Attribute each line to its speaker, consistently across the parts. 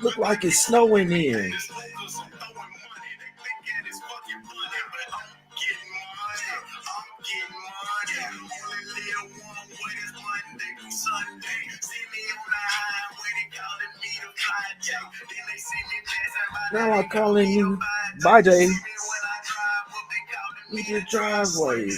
Speaker 1: look like it's snowing in. Now I'm calling you. Bye, Jay. With your driveway.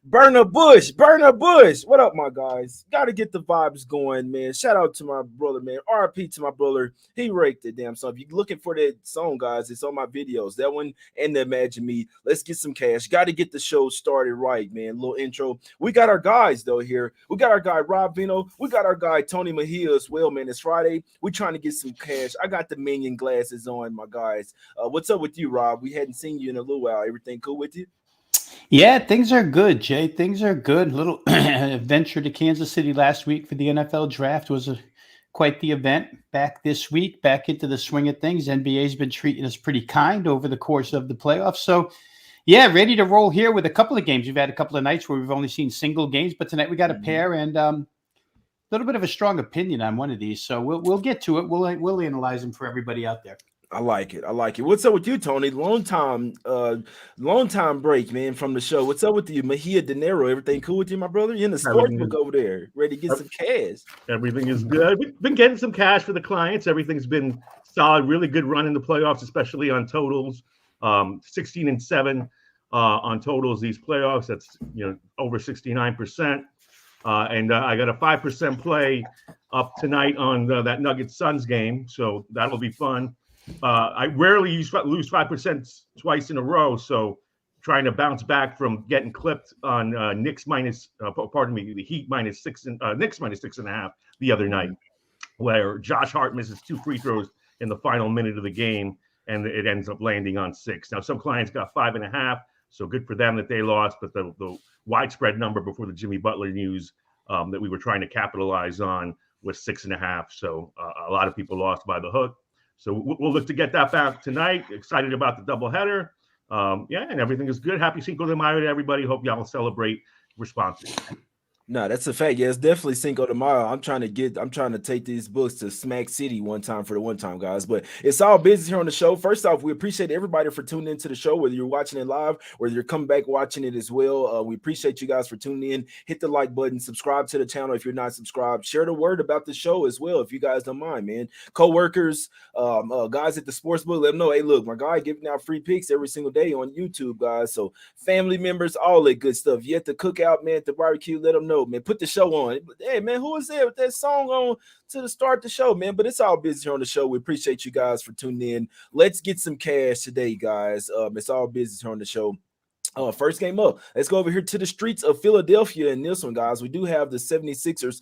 Speaker 1: Burner Bush, Burner Bush. What up, my guys? Got to get the vibes going, man. Shout out to my brother, man. RP to my brother. He raked it, damn. So if you're looking for that song, guys, it's on my videos. That one and the Imagine Me. Let's get some cash. Got to get the show started right, man. Little intro. We got our guys though here. We got our guy Rob Veno. We got our guy Tony Mejia as well, man. It's Friday. We trying to get some cash. I got the minion glasses on, my guys. What's up with you, Rob? We hadn't seen you in a little while. Everything cool with you?
Speaker 2: Yeah, things are good, Jay. Things are good. Little venture to Kansas City last week for the NFL draft was quite the event. Back this week, back into the swing of things. NBA's been treating us pretty kind over the course of the playoffs. So, yeah, ready to roll here with a couple of games. We've had a couple of nights where we've only seen single games, but tonight we got a pair and a little bit of a strong opinion on one of these. So we'll get to it. We'll analyze them for everybody out there.
Speaker 1: I like it. I like it. What's up with you, Tony? Long time break, man, from the show. What's up with you, Mejia De Niro? Everything cool with you, my brother? You in the sports book over there, ready to get some cash?
Speaker 3: Everything is good. We've been getting some cash for the clients. Everything's been solid. Really good run in the playoffs, especially on totals. 16-7 on totals these playoffs. That's over 69%. And I got a 5% play up tonight on that Nuggets Suns game, so that'll be fun. I rarely lose 5% twice in a row, so trying to bounce back from getting clipped on the Heat minus six and Knicks minus 6.5 the other night, where Josh Hart misses 2 free throws in the final minute of the game, and it ends up landing on 6. Now some clients got 5.5, so good for them that they lost, but the widespread number before the Jimmy Butler news that we were trying to capitalize on was 6.5. So a lot of people lost by the hook. So we'll look to get that back tonight. Excited about the doubleheader. And everything is good. Happy Cinco de Mayo to everybody. Hope y'all celebrate responsibly.
Speaker 1: No, that's a fact. Yeah, it's definitely Cinco de Mayo. I'm trying to take these books to Smack City one time for the one time, guys. But it's all business here on the show. First off, we appreciate everybody for tuning into the show, whether you're watching it live, whether you're coming back watching it as well. We appreciate you guys for tuning in. Hit the like button, subscribe to the channel if you're not subscribed. Share the word about the show as well, if you guys don't mind, man. Co-workers, guys at the sports book, let them know, hey, look, my guy giving out free picks every single day on YouTube, guys. So family members, all that good stuff. You at the cookout, man, at the barbecue, let them know, man. Put the show on. Hey, man, who is there with that song on to start the show, man? But it's all business here on the show. We appreciate you guys for tuning in. Let's get some cash today, guys. It's all business here on the show. First game up. Let's go over here to the streets of Philadelphia in this one, guys. We do have the 76ers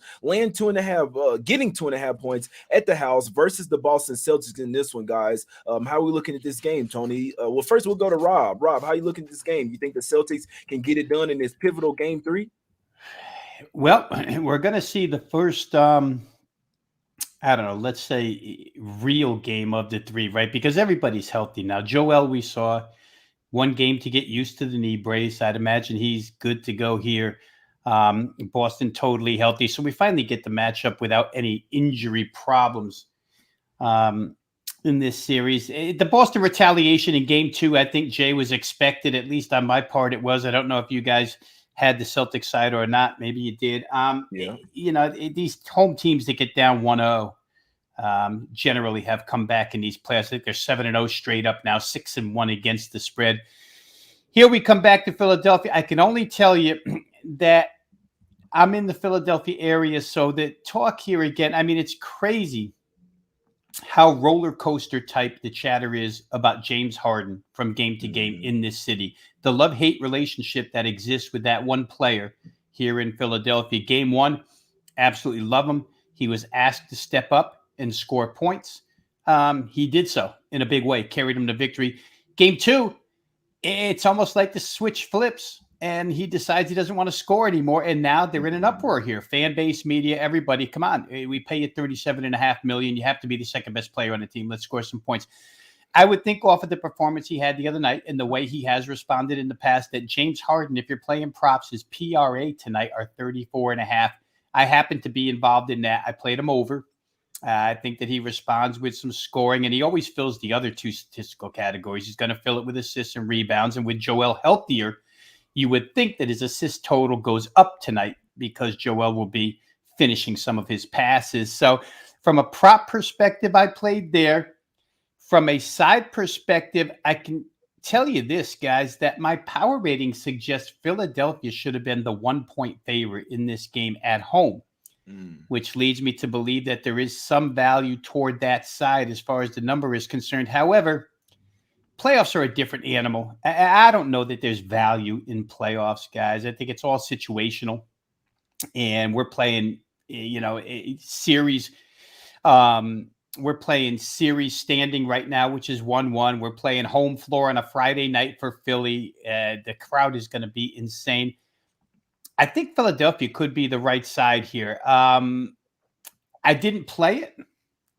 Speaker 1: getting 2.5 points at the house versus the Boston Celtics in this one, guys. How are we looking at this game, Tony? Well, first we'll go to Rob. Rob, how are you looking at this game? You think the Celtics can get it done in this pivotal game 3?
Speaker 2: Well, we're going to see the first, let's say real game of the 3, right? Because everybody's healthy now. Joel, we saw one game to get used to the knee brace. I'd imagine he's good to go here. Boston totally healthy. So we finally get the matchup without any injury problems in this series. The Boston retaliation in game 2, I think, Jay, was expected, at least on my part it was. I don't know if you guys had the Celtics side or not. Maybe you did. These home teams that get down 1-0 generally have come back in these playoffs. I think they're 7-0 straight up now, 6-1 against the spread. Here we come back to Philadelphia. I can only tell you that I'm in the Philadelphia area, so the talk here again, I mean, it's crazy how roller coaster type the chatter is about James Harden from game to game in this city. The love-hate relationship that exists with that one player here in Philadelphia. Game 1, absolutely love him. He was asked to step up and score points. He did so in a big way, carried him to victory. Game 2, it's almost like the switch flips and he decides he doesn't want to score anymore. And now they're in an uproar here. Fan base, media, everybody, come on. We pay you $37.5 million. You have to be the second best player on the team. Let's score some points. I would think off of the performance he had the other night and the way he has responded in the past that James Harden, if you're playing props, his PRA tonight are 34.5. I happen to be involved in that. I played him over. I think that he responds with some scoring, and he always fills the other two statistical categories. He's going to fill it with assists and rebounds. And with Joel healthier, you would think that his assist total goes up tonight because Joel will be finishing some of his passes. So from a prop perspective, I played there. From a side perspective, I can tell you this, guys, that my power rating suggests Philadelphia should have been the 1-point favorite in this game at home, which leads me to believe that there is some value toward that side as far as the number is concerned. However, playoffs are a different animal. I don't know that there's value in playoffs, guys. I think it's all situational, and we're playing, a series. We're playing series standing right now, which is 1-1. We're playing home floor on a Friday night for Philly. The crowd is going to be insane. I think Philadelphia could be the right side here. I didn't play it,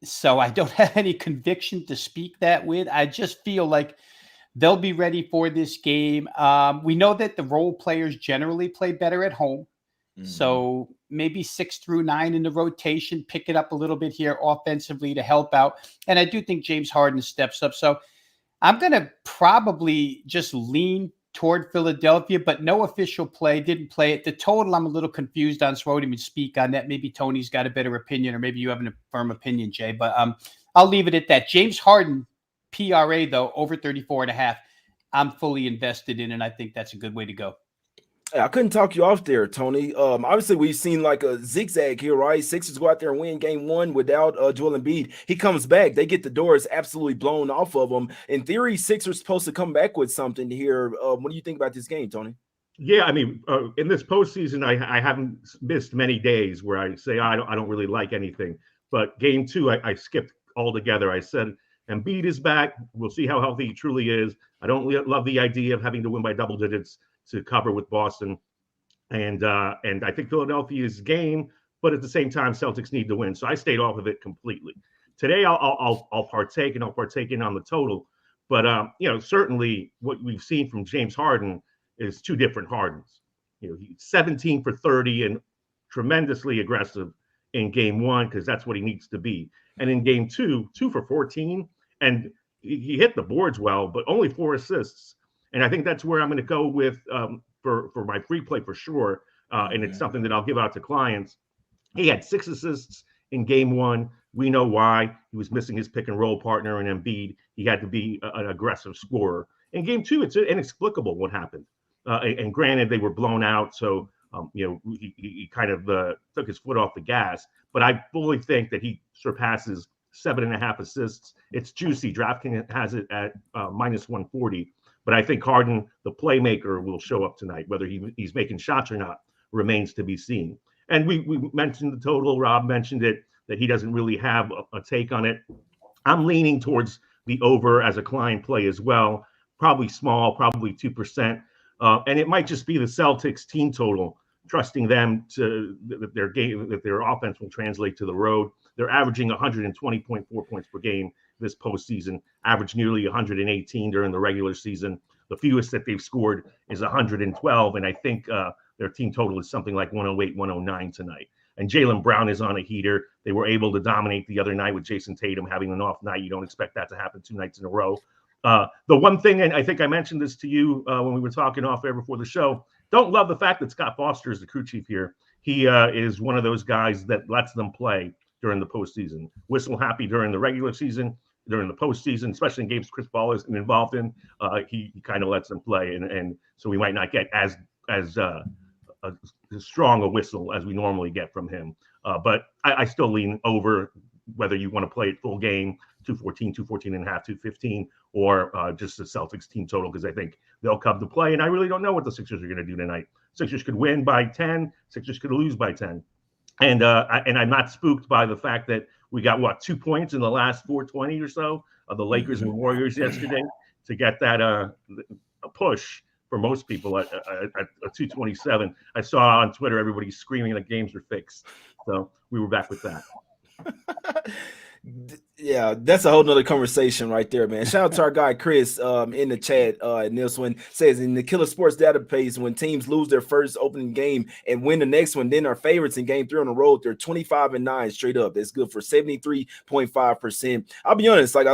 Speaker 2: so I don't have any conviction to speak that with. I just feel like they'll be ready for this game. We know that the role players generally play better at home. So maybe 6 through 9 in the rotation, pick it up a little bit here offensively to help out. And I do think James Harden steps up. So I'm going to probably just lean toward Philadelphia, but no official play. Didn't play it. The total, I'm a little confused on, so I won't even speak on that. Maybe Tony's got a better opinion, or maybe you have a firm opinion, Jay. But I'll leave it at that. James Harden, PRA, though, over 34.5. I'm fully invested in, and I think that's a good way to go.
Speaker 1: I couldn't talk you off there, Tony. Obviously, we've seen like a zigzag here, right? Sixers go out there and win game one without Joel Embiid. He comes back. They get the doors absolutely blown off of them. In theory, Sixers supposed to come back with something here. What do you think about this game, Tony?
Speaker 3: Yeah, I mean, in this postseason, I haven't missed many days where I say I don't really like anything. But game two, I skipped altogether. I said Embiid is back. We'll see how healthy he truly is. I don't love the idea of having to win by double digits to cover with Boston, and I think Philadelphia's game, but at the same time, Celtics need to win. So I stayed off of it completely. Today, I'll partake, and I'll partake in on the total. But certainly what we've seen from James Harden is two different Hardens. He's 17 for 30 and tremendously aggressive in game one because that's what he needs to be. And in game two, 2 for 14, and he hit the boards well, but only 4 assists. And I think that's where I'm going to go with for my free play for sure. And it's something that I'll give out to clients. He had 6 assists in game one. We know why. He was missing his pick and roll partner in Embiid. He had to be an aggressive scorer. In game two, it's inexplicable what happened. And granted, they were blown out. So, he kind of took his foot off the gas. But I fully think that he surpasses 7.5 assists. It's juicy. DraftKings has it at minus 140. But I think Harden, the playmaker, will show up tonight. Whether he's making shots or not remains to be seen. And we mentioned the total. Rob mentioned it, that he doesn't really have a take on it. I'm leaning towards the over as a client play as well. Probably small, probably 2%. And it might just be the Celtics team total, trusting them that their offense will translate to the road. They're averaging 120.4 points per game this postseason, averaged nearly 118 during the regular season. The fewest that they've scored is 112, and I think their team total is something like 108, 109 tonight. And Jaylen Brown is on a heater. They were able to dominate the other night with Jason Tatum having an off night. You don't expect that to happen 2 nights in a row. The one thing, and I think I mentioned this to you when we were talking off air before the show, don't love the fact that Scott Foster is the crew chief here. He is one of those guys that lets them play during the postseason. Whistle happy during the regular season, during the postseason, especially in games Chris Paul is involved in. He kind of lets them play, and so we might not get as strong a whistle as we normally get from him. But I still lean over, whether you want to play it full game, 214, 214.5, 215, or just the Celtics team total, because I think they'll come to play. And I really don't know what the Sixers are going to do tonight. Sixers could win by 10. Sixers could lose by 10. And I'm not spooked by the fact that we got, 2 points in the last 420 or so of the Lakers and Warriors yesterday to get that a push for most people at 227. I saw on Twitter everybody screaming that games are fixed. So we were back with that.
Speaker 1: Yeah, that's a whole nother conversation right there, man. Shout out to our guy Chris in the chat. And this one says in the Killer Sports database, when teams lose their first opening game and win the next one, then are favorites in game 3 on the road, they're 25-9 straight up. That's good for 73.5%. I'll be honest, like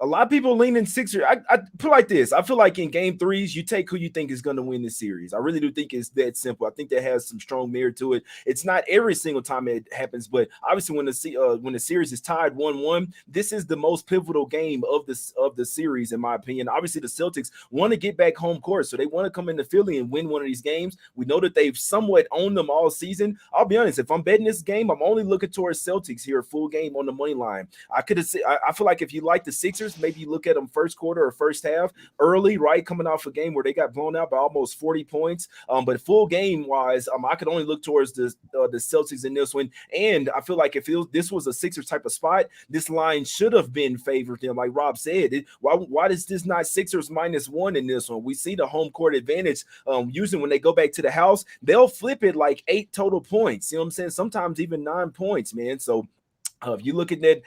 Speaker 1: a lot of people lean in Sixers. I put it like this. I feel like in game 3s, you take who you think is going to win the series. I really do think it's that simple. I think that has some strong merit to it. It's not every single time it happens, but obviously when the series is tied 1-1, this is the most pivotal game of the series, in my opinion. Obviously, the Celtics want to get back home court, so they want to come into Philly and win one of these games. We know that they've somewhat owned them all season. I'll be honest, if I'm betting this game, I'm only looking towards Celtics here, full game on the money line. I feel like if you like the Sixers, maybe you look at them first quarter or first half early, right? Coming off a game where they got blown out by almost 40 points. But full game wise, I could only look towards the Celtics in this one. And I feel like if this was a Sixers type of spot, this line should have been favored them. Like Rob said, why is this not Sixers -1 in this one? We see the home court advantage. Usually when they go back to the house, they'll flip it like 8 total points. You know what I'm saying? Sometimes even 9 points, man. So if you look at that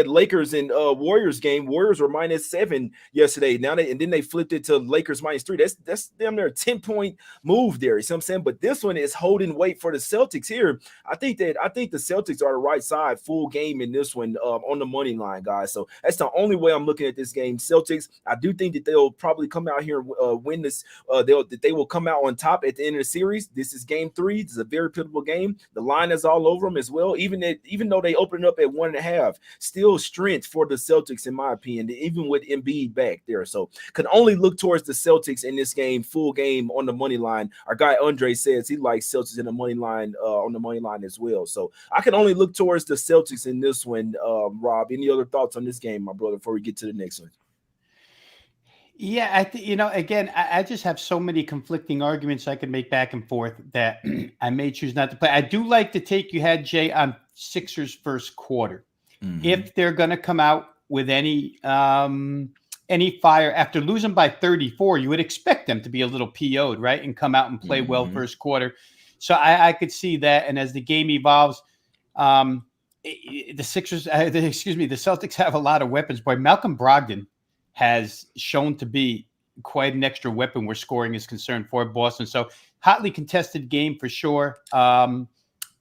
Speaker 1: Lakers and Warriors game, Warriors were -7 yesterday. Now then they flipped it to Lakers -3. That's damn near a 10-point move there. You see what I'm saying? But this one is holding weight for the Celtics here. I think the Celtics are the right side full game in this one on the money line, guys. So that's the only way I'm looking at this game. Celtics, I do think that they'll probably come out here and win this. They will come out on top at the end of the series. This is game 3. This is a very pivotal game. The line is all over them as well. Even though they open up at 1.5, still strength for the Celtics, in my opinion, even with Embiid back there. So could only look towards the Celtics in this game, full game on the money line. Our guy Andre says he likes Celtics in the money line on the money line as well. So I can only look towards the Celtics in this one. Rob, any other thoughts on this game, my brother, before we get to the next one?
Speaker 2: Yeah, I think, again, I just have so many conflicting arguments I could make back and forth that I may choose not to play. I do like the take you had, Jay, on Sixers first quarter. Mm-hmm. If they're going to come out with any fire after losing by 34, you would expect them to be a little PO'd, right, and come out and play well first quarter. So I could see that. And as the game evolves, the Celtics have a lot of weapons. Boy, Malcolm Brogdon has shown to be quite an extra weapon where scoring is concerned for Boston. So hotly contested game for sure.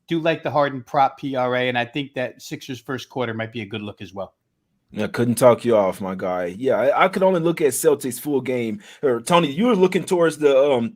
Speaker 2: Do like the Harden prop PRA, and I think that Sixers first quarter might be a good look as well.
Speaker 1: I couldn't talk you off, my guy. Yeah, I could only look at Celtics full game. Or Tony, you were looking towards the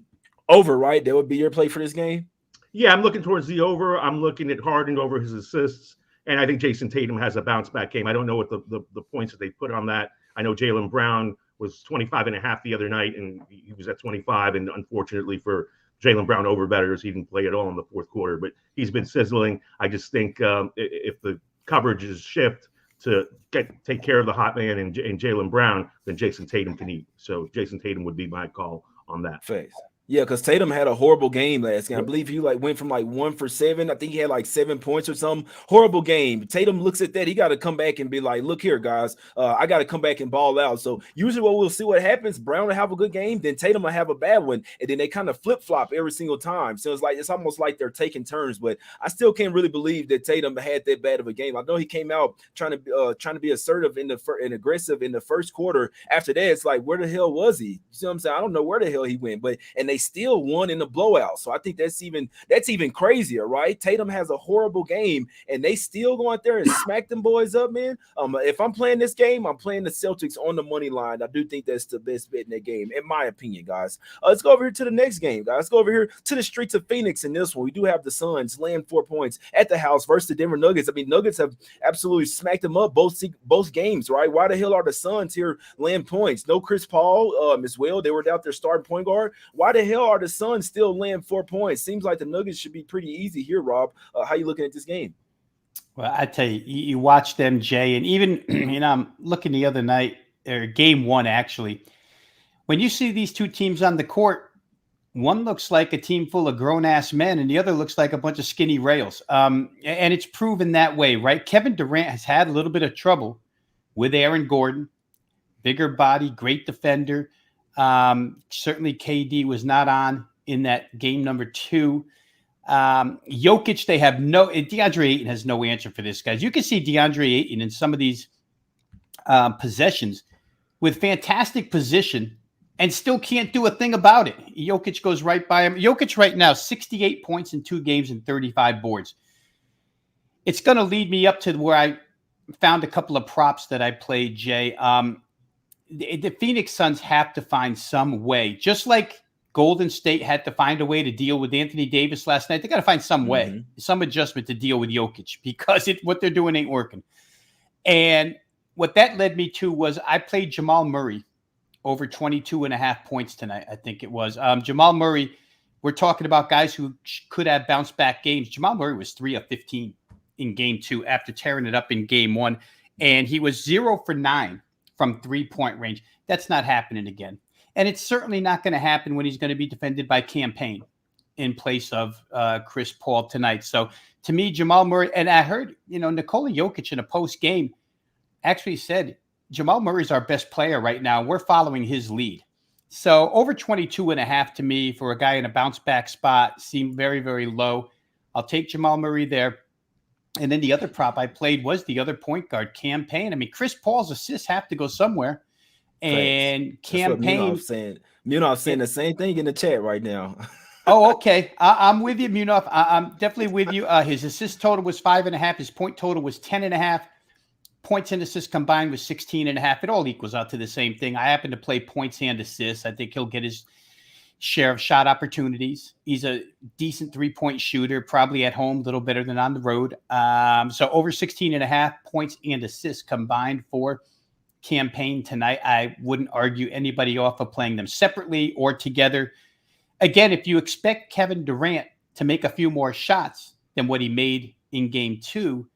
Speaker 1: over, right? That would be your play for this game?
Speaker 3: Yeah, I'm looking towards the over. I'm looking at Harden over his assists, and I think Jason Tatum has a bounce-back game. I don't know what the points that they put on that. I know Jaylen Brown was 25.5 the other night, and he was at 25. And unfortunately for Jaylen Brown over bettors, he didn't play at all in the fourth quarter. But he's been sizzling. I just think if the coverages shift to take care of the hot man and Jaylen Brown, then Jason Tatum can eat. So Jason Tatum would be my call on that.
Speaker 1: Face. Yeah, because Tatum had a horrible game last game. I believe he went from 1 for 7. I think he had 7 points or something. Horrible game. Tatum looks at that. He got to come back and be like, look here, guys. I got to come back and ball out. So usually we'll see what happens. Brown will have a good game. Then Tatum will have a bad one. And then they kind of flip-flop every single time. So it's almost like they're taking turns. But I still can't really believe that Tatum had that bad of a game. I know he came out trying to be assertive and aggressive in the first quarter. After that, it's like, where the hell was he? You see what I'm saying? I don't know where the hell he went. And they still won in the blowout. So I think that's even crazier, right? Tatum has a horrible game and they still go out there and smack them boys up, man. If I'm playing this game, I'm playing the Celtics on the money line. I do think that's the best bet in that game, in my opinion, guys. Let's go over here to the next game, guys. Let's go over here to the streets of Phoenix in this one. We do have the Suns laying 4 points at the house versus the Denver Nuggets. I mean, Nuggets have absolutely smacked them up both games, right? Why the hell are the Suns here laying points? No Chris Paul as well. They were out there starting point guard. Why the hell are the Suns still laying 4 points? Seems like the Nuggets should be pretty easy here, Rob. How you looking at this game?
Speaker 2: Well, I tell you, you watch them, Jay, and even I'm looking the other night, or game 1 actually. When you see these two teams on the court, one looks like a team full of grown-ass men, and the other looks like a bunch of skinny rails. And it's proven that way, right? Kevin Durant has had a little bit of trouble with Aaron Gordon, bigger body, great defender. Certainly KD was not on in that game number 2. Jokic, they have DeAndre Ayton has no answer for this, guys. You can see DeAndre Ayton in some of these possessions with fantastic position and still can't do a thing about it. Jokic goes right by him. Jokic right now, 68 points in 2 games and 35 boards. It's going to lead me up to where I found a couple of props that I played, Jay. The Phoenix Suns have to find some way, just like Golden State had to find a way to deal with Anthony Davis last night. They got to find some way, some adjustment to deal with Jokic, because what they're doing ain't working. And what that led me to was I played Jamal Murray over 22.5 points tonight, I think it was. Jamal Murray, we're talking about guys who could have bounced back games. Jamal Murray was 3 of 15 in game 2 after tearing it up in game 1. And he was 0 for 9 from 3-point range. That's not happening again. And it's certainly not going to happen when he's going to be defended by Campaign in place of Chris Paul tonight. So to me, Jamal Murray, and I heard, Nikola Jokic in a post game actually said, Jamal Murray's our best player right now. We're following his lead. So over 22.5 to me for a guy in a bounce back spot seemed very, very low. I'll take Jamal Murray there. And then the other prop I played was the other point guard, Campaign. I mean, Chris Paul's assists have to go somewhere. And Campaign.
Speaker 1: Munoz saying the same thing in the chat right now.
Speaker 2: Oh, okay. I'm with you, Munoz. I'm definitely with you. His assist total was 5.5. His point total was 10.5. Points and assists combined was 16.5. It all equals out to the same thing. I happen to play points and assists. I think he'll get his share of shot opportunities. He's a decent 3-point shooter, probably at home a little better than on the road. So over 16.5 points and assists combined for Campaign tonight. I wouldn't argue anybody off of playing them separately or together. Again, if you expect Kevin Durant to make a few more shots than what he made in game 2,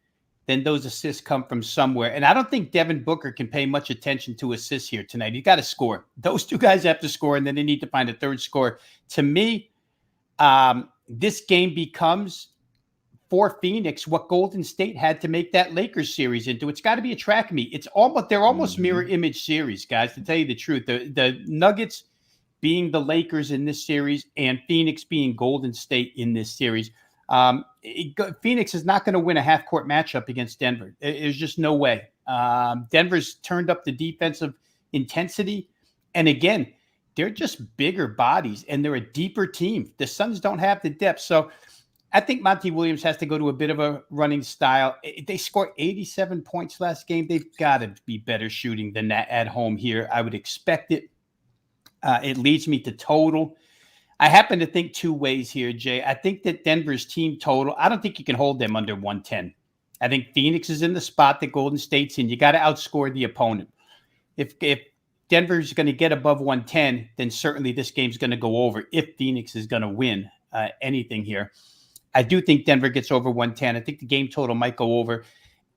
Speaker 2: then those assists come from somewhere. And I don't think Devin Booker can pay much attention to assists here tonight. He's got to score. Those two guys have to score, and then they need to find a third scorer. To me, this game becomes, for Phoenix, what Golden State had to make that Lakers series into. It's got to be a track meet. They're almost mirror image series, guys, to tell you the truth. The Nuggets being the Lakers in this series and Phoenix being Golden State in this series. Phoenix is not going to win a half-court matchup against Denver. There's just no way. Denver's turned up the defensive intensity. And again, they're just bigger bodies, and they're a deeper team. The Suns don't have the depth. So I think Monty Williams has to go to a bit of a running style. They scored 87 points last game. They've got to be better shooting than that at home here. I would expect it. It leads me to total. I happen to think 2 ways here, Jay. I think that Denver's team total, I don't think you can hold them under 110. I think Phoenix is in the spot that Golden State's in. You got to outscore the opponent. If Denver's going to get above 110, then certainly this game's going to go over if Phoenix is going to win anything here. I do think Denver gets over 110. I think the game total might go over.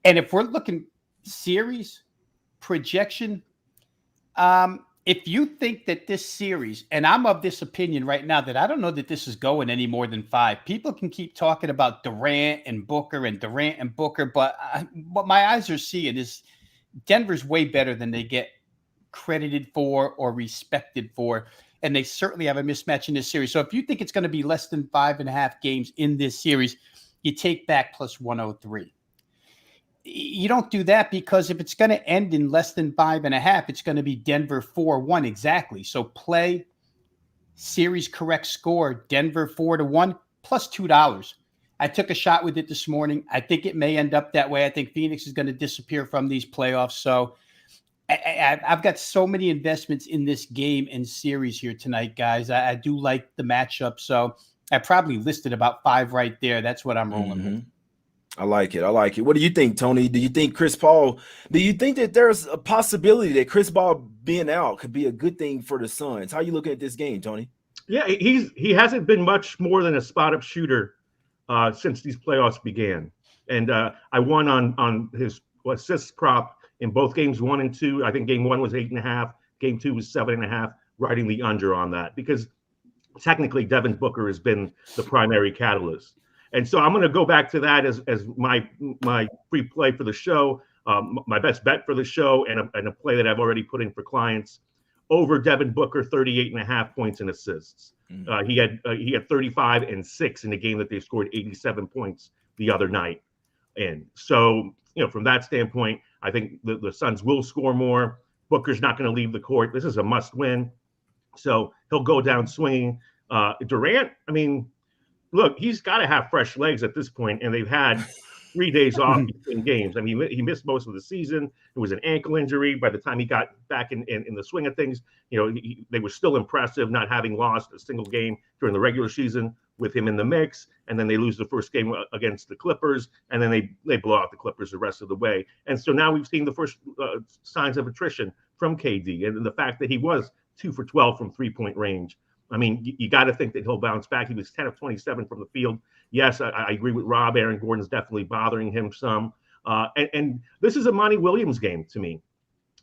Speaker 2: And if we're looking series projection, if you think that this series, and I'm of this opinion right now that I don't know that this is going any more than 5. People can keep talking about Durant and Booker, but what my eyes are seeing is Denver's way better than they get credited for or respected for. And they certainly have a mismatch in this series. So if you think it's going to be less than 5.5 games in this series, you take back plus 103. You don't do that because if it's going to end in less than 5.5, it's going to be Denver 4-1 exactly. So play series correct score, Denver 4-1 plus $2. I took a shot with it this morning. I think it may end up that way. I think Phoenix is going to disappear from these playoffs. So I've got so many investments in this game and series here tonight, guys. I do like the matchup. So I probably listed about 5 right there. That's what I'm rolling with.
Speaker 1: I like it. What do you think, Tony? Do you think that there's a possibility that Chris Paul being out could be a good thing for the Suns? How are you looking at this game, Tony?
Speaker 3: Yeah, he hasn't been much more than a spot-up shooter since these playoffs began. And I won on his assist prop in both games 1 and 2. I think game 1 was 8.5. Game 2 was 7.5, riding the under on that because technically Devin Booker has been the primary catalyst. And so I'm going to go back to that as my free play for the show, my best bet for the show, and a play that I've already put in for clients. over Devin Booker, 38.5 points and assists. He had 35 and 6 in the game that they scored 87 points the other night. And so, from that standpoint, I think the Suns will score more. Booker's not going to leave the court. This is a must win. So he'll go down swinging. Durant, I mean, look, he's got to have fresh legs at this point, and they've had 3 days off between games. I mean, he missed most of the season. It was an ankle injury. By the time he got back in the swing of things, they were still impressive, not having lost a single game during the regular season with him in the mix. And then they lose the first game against the Clippers, and then they blow out the Clippers the rest of the way. And so now we've seen the first signs of attrition from KD, and the fact that he was 2 for 12 from 3-point range. I mean, you got to think that he'll bounce back. He was 10 of 27 from the field. Yes, I agree with Rob. Aaron Gordon's definitely bothering him some. And this is a Monty Williams game to me,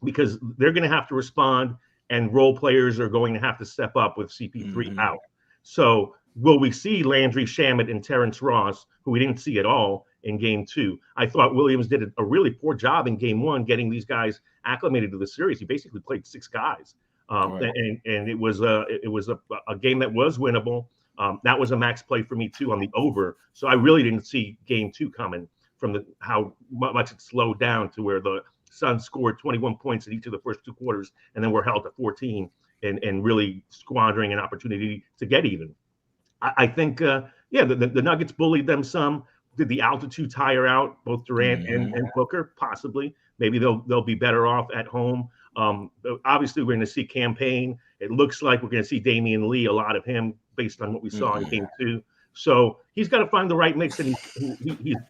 Speaker 3: because they're going to have to respond, and role players are going to have to step up with CP3 out. So will we see Landry Shamet and Terrence Ross, who we didn't see at all in game 2? I thought Williams did a really poor job in game 1 getting these guys acclimated to the series. He basically played 6 guys. Right. And it was a game that was winnable. That was a max play for me too on the over. So I really didn't see game 2 coming from how much it slowed down to where the Suns scored 21 points in each of the first 2 quarters, and then were held to 14 and really squandering an opportunity to get even. I think, the Nuggets bullied them some. Did the altitude tire out both Durant and Booker? Possibly. Maybe they'll be better off at home. Obviously, we're going to see Campaign. It looks like we're going to see Damian Lee, a lot of him, based on what we saw in game 2. So he's got to find the right mix, and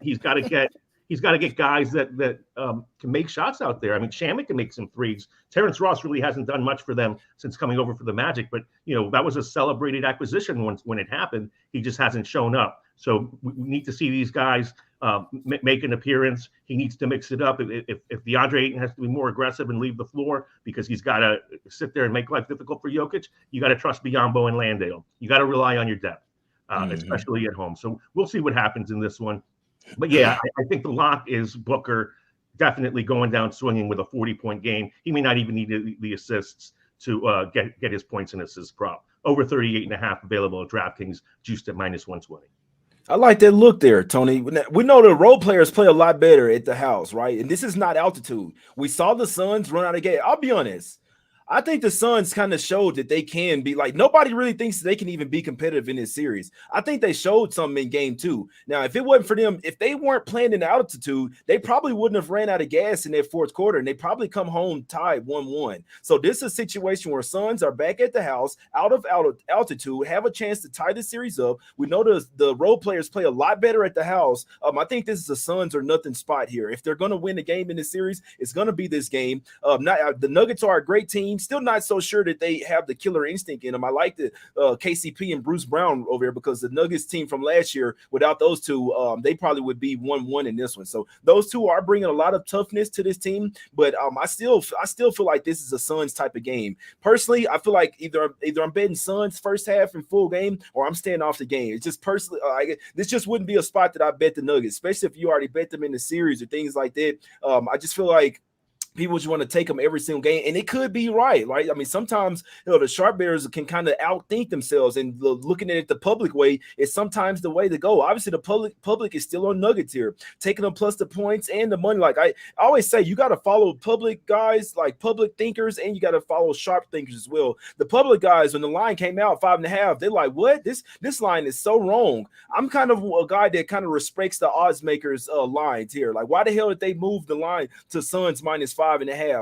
Speaker 3: he's got to get guys that can make shots out there. I mean, Shamet can make some threes. Terrence Ross really hasn't done much for them since coming over for the Magic, but that was a celebrated acquisition when it happened. He just hasn't shown up. So we need to see these guys make an appearance. He needs to mix it up. If DeAndre Ayton has to be more aggressive and leave the floor because he's got to sit there and make life difficult for Jokic, you got to trust Biyombo and Landale. You got to rely on your depth, especially at home. So we'll see what happens in this one. But yeah, I think the lock is Booker definitely going down swinging with a 40-point game. He may not even need the assists to get his points and assists prop. Over 38.5 available at DraftKings, juiced at -120.
Speaker 1: I like that look there, Tony. We know the role players play a lot better at the house, right? And this is not altitude. We saw the Suns run out of game. I'll be honest. I think the Suns kind of showed that they can be like, nobody really thinks they can even be competitive in this series. I think they showed something in game 2. Now, if it wasn't for them, if they weren't playing in altitude, they probably wouldn't have ran out of gas in that 4th quarter, and they probably come home tied 1-1. So this is a situation where Suns are back at the house, out of altitude, have a chance to tie the series up. We know the role players play a lot better at the house. I think this is a Suns or nothing spot here. If they're going to win the game in this series, it's going to be this game. The Nuggets are a great team. Still not so sure that they have the killer instinct in them. I like the KCP and Bruce Brown over here, because the Nuggets team from last year, without those two, they probably would be 1-1 in this one. So those two are bringing a lot of toughness to this team, but I still feel like this is a Suns type of game. Personally, I feel like either I'm betting Suns first half in full game, or I'm staying off the game. It's just personally, this just wouldn't be a spot that I bet the Nuggets, especially if you already bet them in the series or things like that. I just feel like people just want to take them every single game, and it could be right? I mean, sometimes the sharp bears can kind of outthink themselves, and looking at it the public way is sometimes the way to go. Obviously, the public is still on Nuggets here, taking them plus the points and the money. Like I always say, you got to follow public guys, like public thinkers, and you got to follow sharp thinkers as well. The public guys, when the line came out 5.5, they're like, "What? This line is so wrong." I'm kind of a guy that kind of respects the odds makers lines here. Like, why the hell did they move the line to Suns -5.5?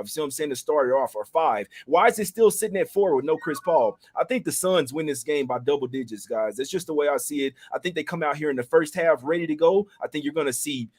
Speaker 1: See what I'm saying, to start it off, or 5? Why is it still sitting at 4 with no Chris Paul? I think the Suns win this game by double digits, guys. That's just the way I see it. I think they come out here in the first half ready to go. I think you're gonna see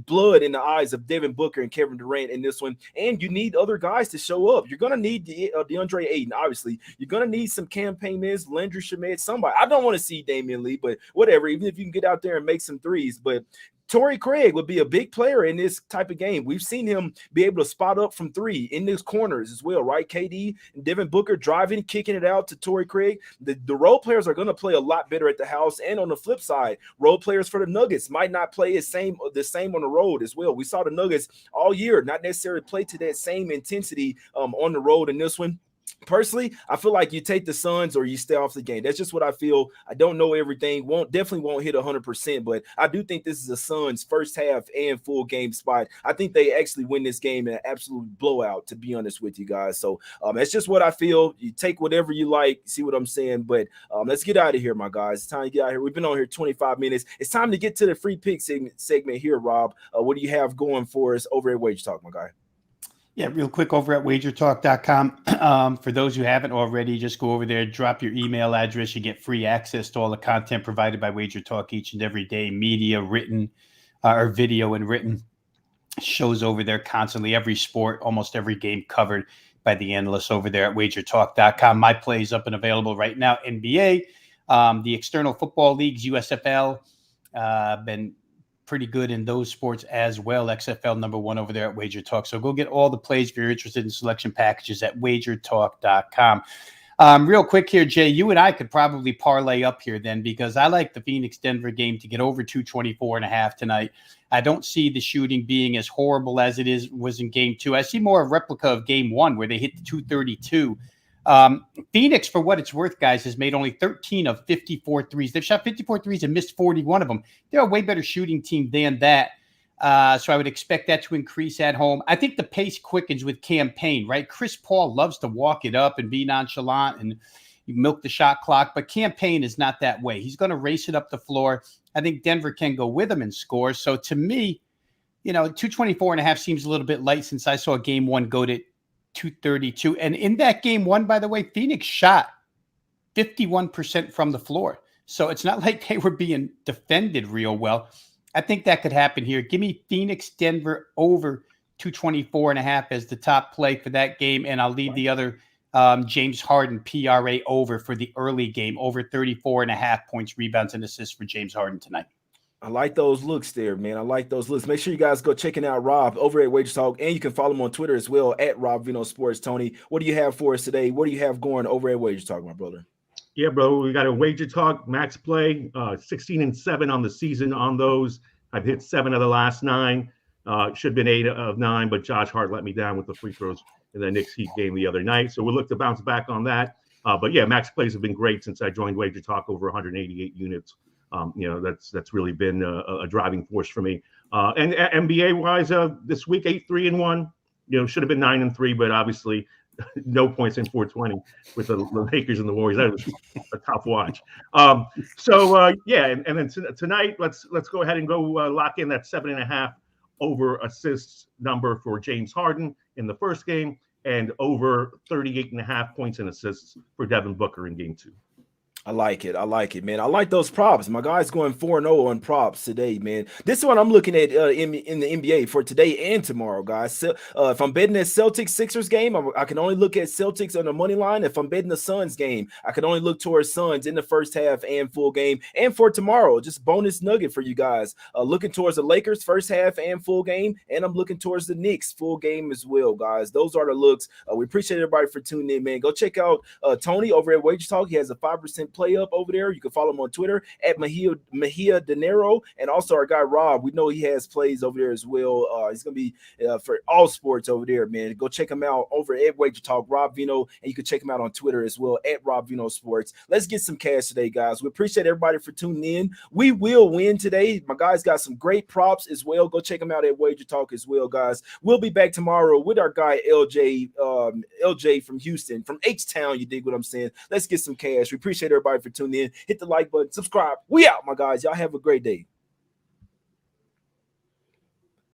Speaker 1: blood in the eyes of Devin Booker and Kevin Durant in this one, and you need other guys to show up. You're gonna need DeAndre Ayton, obviously. You're gonna need some campaign minutes, Landry Shamet, somebody. I don't want to see Damian Lee, but whatever. Even if you can get out there and make some threes, but Torrey Craig would be a big player in this type of game. We've seen him be able to spot up from 3 in these corners as well, right? KD and Devin Booker driving, kicking it out to Torrey Craig. The role players are going to play a lot better at the house. And on the flip side, role players for the Nuggets might not play the same on the road as well. We saw the Nuggets all year not necessarily play to that same intensity on the road in this one. Personally, I feel like you take the Suns or you stay off the game. That's just what I feel. I don't know everything. Definitely won't hit 100%, but I do think this is a Suns first half and full game spot. I think they actually win this game in an absolute blowout, to be honest with you guys. So that's just what I feel. You take whatever you like. See what I'm saying? But let's get out of here, my guys. It's time to get out of here. We've been on here 25 minutes. It's time to get to the free pick segment here, Rob. What do you have going for us over at Wager Talk, my guy?
Speaker 2: Yeah, real quick over at wagertalk.com. For those who haven't already, just go over there, drop your email address. You get free access to all the content provided by Wager Talk each and every day, media, written, or video and written shows over there constantly. Every sport, almost every game covered by the analysts over there at wagertalk.com. My play is up and available right now. NBA, the external football leagues, USFL, been pretty good in those sports as well. XFL #1 over there at Wager Talk. So go get all the plays if you're interested in selection packages at wagertalk.com. Real quick here, Jay, you and I could probably parlay up here then, because I like the Phoenix-Denver game to get over 224.5 tonight. I don't see the shooting being as horrible as was in game 2. I see more a replica of game 1 where they hit the 232. Phoenix, for what it's worth, guys, has made only 13 of 54 threes. They've shot 54 threes and missed 41 of them. They're a way better shooting team than that. So I would expect that to increase at home. I think the pace quickens with Campaign, right? Chris Paul loves to walk it up and be nonchalant and milk the shot clock, but Campaign is not that way. He's going to race it up the floor. I think Denver can go with him and score. So to me, 224.5 seems a little bit light since I saw game 1 go to 232. And in that game 1, by the way, Phoenix shot 51% from the floor. So it's not like they were being defended real well. I think that could happen here. Give me Phoenix, Denver over 224.5 as the top play for that game. And I'll leave the other James Harden PRA over for the early game, over 34.5 points, rebounds, and assists for James Harden tonight.
Speaker 1: I like those looks there, man. I like those looks. Make sure you guys go checking out Rob over at Wager Talk, and you can follow him on Twitter as well at Rob Veno Sports. Tony, what do you have for us today? What do you have going over at Wager Talk, my brother?
Speaker 3: Yeah, bro, we got a Wager Talk max play, 16-7 on the season on those. I've hit 7 of the last 9. Should have been 8 of 9, but Josh Hart let me down with the free throws in the Knicks Heat game the other night. So we'll look to bounce back on that. But yeah, max plays have been great since I joined Wager Talk, over 188 units. That's really been a driving force for me. And NBA wise, this week 8-3-1. Should have been 9-3, but obviously no points in 420 with the Lakers and the Warriors. That was a tough watch. Yeah, and then tonight let's go ahead and go lock in that 7.5 over assists number for James Harden in the first game, and over 38.5 points and assists for Devin Booker in game 2.
Speaker 1: I like it, man. I like those props. My guy's going 4-0 on props today, man. This one I'm looking at in the NBA for today and tomorrow, guys. So, if I'm betting that Celtics-Sixers game, I can only look at Celtics on the money line. If I'm betting the Suns game, I can only look towards Suns in the first half and full game. And for tomorrow, just bonus nugget for you guys. Looking towards the Lakers first half and full game, and I'm looking towards the Knicks full game as well, guys. Those are the looks. We appreciate everybody for tuning in, man. Go check out Tony over at Wager Talk. He has a 5% play up over there. You can follow him on Twitter at Mejia Dinero, and also our guy Rob. We know he has plays over there as well. He's gonna be for all sports over there, man. Go check him out over at Wager Talk, Rob Veno, and you can check him out on Twitter as well at Rob Veno Sports. Let's get some cash today, guys. We appreciate everybody for tuning in. We will win today. My guys got some great props as well. Go check them out at Wager Talk as well, guys. We'll be back tomorrow with our guy LJ from Houston, from H-Town. You dig what I'm saying? Let's get some cash. We appreciate everybody for tuning in. Hit the like button, subscribe. We out, my guys. Y'all have a great day.